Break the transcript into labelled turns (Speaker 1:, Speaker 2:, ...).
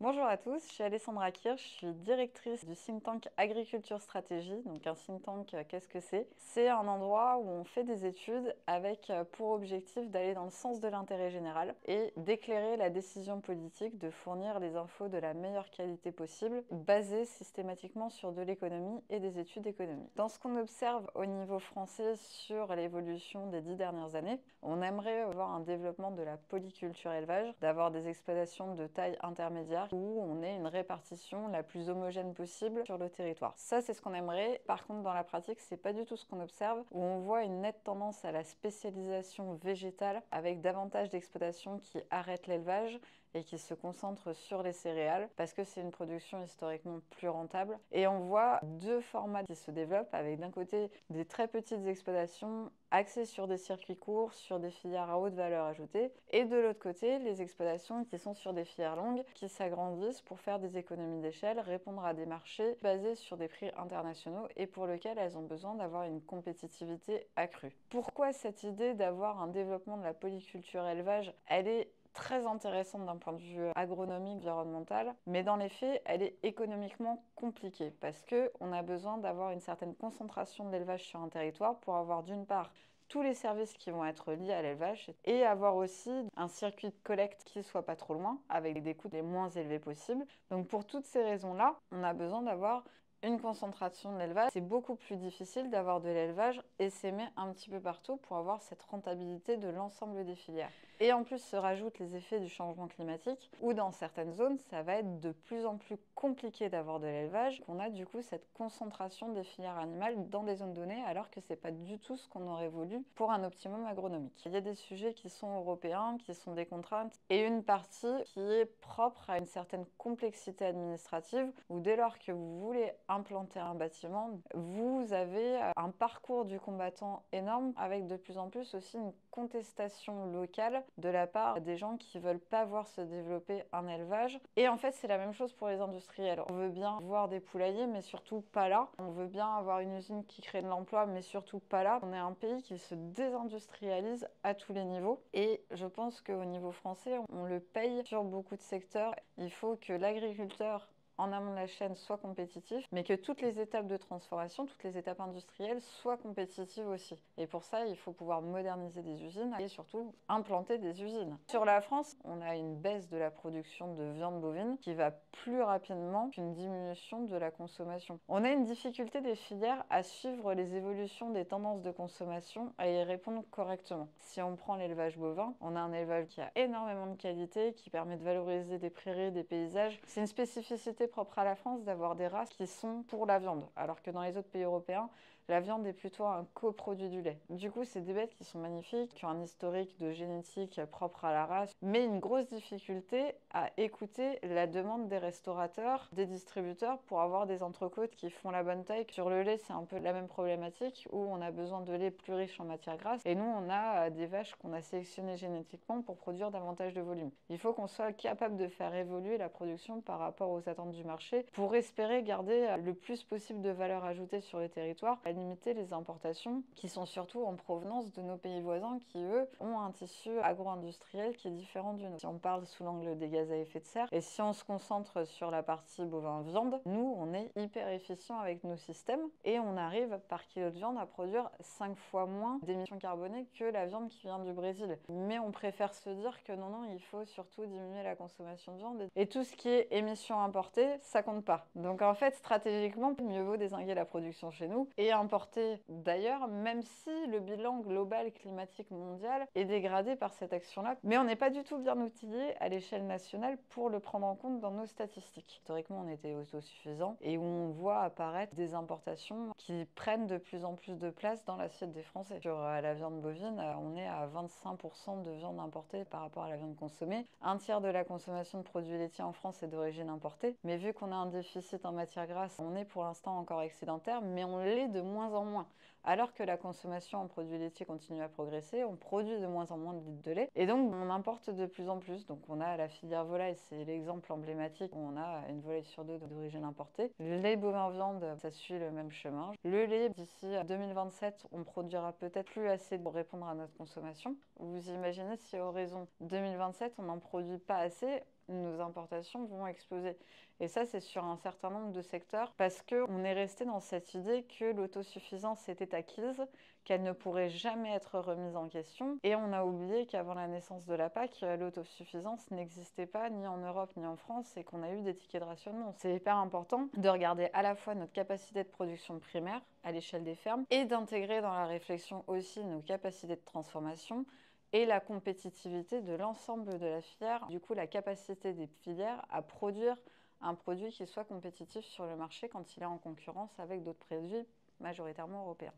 Speaker 1: Bonjour à tous, je suis Alessandra Kirch, je suis directrice du think tank Agriculture Stratégie. Donc un think tank, qu'est-ce que c'est? C'est un endroit où on fait des études avec pour objectif d'aller dans le sens de l'intérêt général et d'éclairer la décision politique, de fournir les infos de la meilleure qualité possible, basées systématiquement sur de l'économie et des études économiques. Dans ce qu'on observe au niveau français sur l'évolution des 10 dernières années, on aimerait avoir un développement de la polyculture élevage, d'avoir des exploitations de taille intermédiaire où on ait une répartition la plus homogène possible sur le territoire. Ça, c'est ce qu'on aimerait. Par contre, dans la pratique, c'est pas du tout ce qu'on observe, où on voit une nette tendance à la spécialisation végétale, avec davantage d'exploitations qui arrêtent l'élevage et qui se concentrent sur les céréales, parce que c'est une production historiquement plus rentable. Et on voit deux formats qui se développent, avec d'un côté des très petites exploitations axées sur des circuits courts, sur des filières à haute valeur ajoutée, et de l'autre côté, les exploitations qui sont sur des filières longues, qui s'agrandissent pour faire des économies d'échelle, répondre à des marchés basés sur des prix internationaux et pour lesquels elles ont besoin d'avoir une compétitivité accrue. Pourquoi cette idée d'avoir un développement de la polyculture élevage, elle est très intéressante d'un point de vue agronomique, environnemental, mais dans les faits, elle est économiquement compliquée parce qu'on a besoin d'avoir une certaine concentration de l'élevage sur un territoire pour avoir d'une part tous les services qui vont être liés à l'élevage et avoir aussi un circuit de collecte qui soit pas trop loin avec des coûts les moins élevés possibles. Donc pour toutes ces raisons-là, on a besoin d'avoir une concentration de l'élevage. C'est beaucoup plus difficile d'avoir de l'élevage essaimé un petit peu partout pour avoir cette rentabilité de l'ensemble des filières. Et en plus se rajoutent les effets du changement climatique où dans certaines zones, ça va être de plus en plus compliqué d'avoir de l'élevage. On a du coup cette concentration des filières animales dans des zones données alors que c'est pas du tout ce qu'on aurait voulu pour un optimum agronomique. Il y a des sujets qui sont européens, qui sont des contraintes et une partie qui est propre à une certaine complexité administrative où dès lors que vous voulez implanter un bâtiment, vous avez un parcours du combattant énorme avec de plus en plus aussi une contestation locale de la part des gens qui veulent pas voir se développer un élevage. Et en fait, c'est la même chose pour les industriels. On veut bien voir des poulaillers, mais surtout pas là. On veut bien avoir une usine qui crée de l'emploi, mais surtout pas là. On est un pays qui se désindustrialise à tous les niveaux. Et je pense qu'au niveau français, on le paye sur beaucoup de secteurs. Il faut que l'agriculteur en amont de la chaîne soit compétitif, mais que toutes les étapes de transformation, toutes les étapes industrielles soient compétitives aussi. Et pour ça, il faut pouvoir moderniser des usines et surtout implanter des usines. Sur la France, on a une baisse de la production de viande bovine qui va plus rapidement qu'une diminution de la consommation. On a une difficulté des filières à suivre les évolutions des tendances de consommation et y répondre correctement. Si on prend l'élevage bovin, on a un élevage qui a énormément de qualité, qui permet de valoriser des prairies, des paysages. C'est une spécificité propre à la France d'avoir des races qui sont pour la viande, alors que dans les autres pays européens, la viande est plutôt un coproduit du lait. Du coup, c'est des bêtes qui sont magnifiques, qui ont un historique de génétique propre à la race, mais une grosse difficulté à écouter la demande des restaurateurs, des distributeurs pour avoir des entrecôtes qui font la bonne taille. Sur le lait, c'est un peu la même problématique où on a besoin de lait plus riche en matière grasse et nous, on a des vaches qu'on a sélectionnées génétiquement pour produire davantage de volume. Il faut qu'on soit capable de faire évoluer la production par rapport aux attentes du marché pour espérer garder le plus possible de valeur ajoutée sur les territoires, à limiter les importations qui sont surtout en provenance de nos pays voisins qui, eux, ont un tissu agro-industriel qui est différent du nôtre. Si on parle sous l'angle des gaz à effet de serre et si on se concentre sur la partie bovin-viande, nous, on est hyper efficient avec nos systèmes et on arrive par kilo de viande à produire 5 fois moins d'émissions carbonées que la viande qui vient du Brésil. Mais on préfère se dire que non, il faut surtout diminuer la consommation de viande et tout ce qui est émissions importées, ça compte pas. Donc en fait, stratégiquement, mieux vaut dézinguer la production chez nous et importer d'ailleurs, même si le bilan global climatique mondial est dégradé par cette action-là. Mais on n'est pas du tout bien outillé à l'échelle nationale pour le prendre en compte dans nos statistiques. Historiquement, on était autosuffisant et où on voit apparaître des importations qui prennent de plus en plus de place dans l'assiette des Français. Sur la viande bovine, on est à 25% de viande importée par rapport à la viande consommée. Un tiers de la consommation de produits laitiers en France est d'origine importée. Mais vu qu'on a un déficit en matière grasse, on est pour l'instant encore excédentaire, mais on l'est de moins en moins. Alors que la consommation en produits laitiers continue à progresser, on produit de moins en moins de litres de lait et donc on importe de plus en plus. Donc on a la filière volaille, c'est l'exemple emblématique où on a une volaille sur deux d'origine importée. Le lait bovin viande, ça suit le même chemin. Le lait, d'ici 2027, on produira peut-être plus assez pour répondre à notre consommation. Vous imaginez si à horizon 2027, on n'en produit pas assez, nos importations vont exploser. Et ça, c'est sur un certain nombre de secteurs parce qu'on est resté dans cette idée que l'autosuffisance était acquise, qu'elle ne pourrait jamais être remise en question. Et on a oublié qu'avant la naissance de la PAC, l'autosuffisance n'existait pas ni en Europe ni en France et qu'on a eu des tickets de rationnement. C'est hyper important de regarder à la fois notre capacité de production primaire à l'échelle des fermes et d'intégrer dans la réflexion aussi nos capacités de transformation et la compétitivité de l'ensemble de la filière, du coup la capacité des filières à produire un produit qui soit compétitif sur le marché quand il est en concurrence avec d'autres produits majoritairement européens.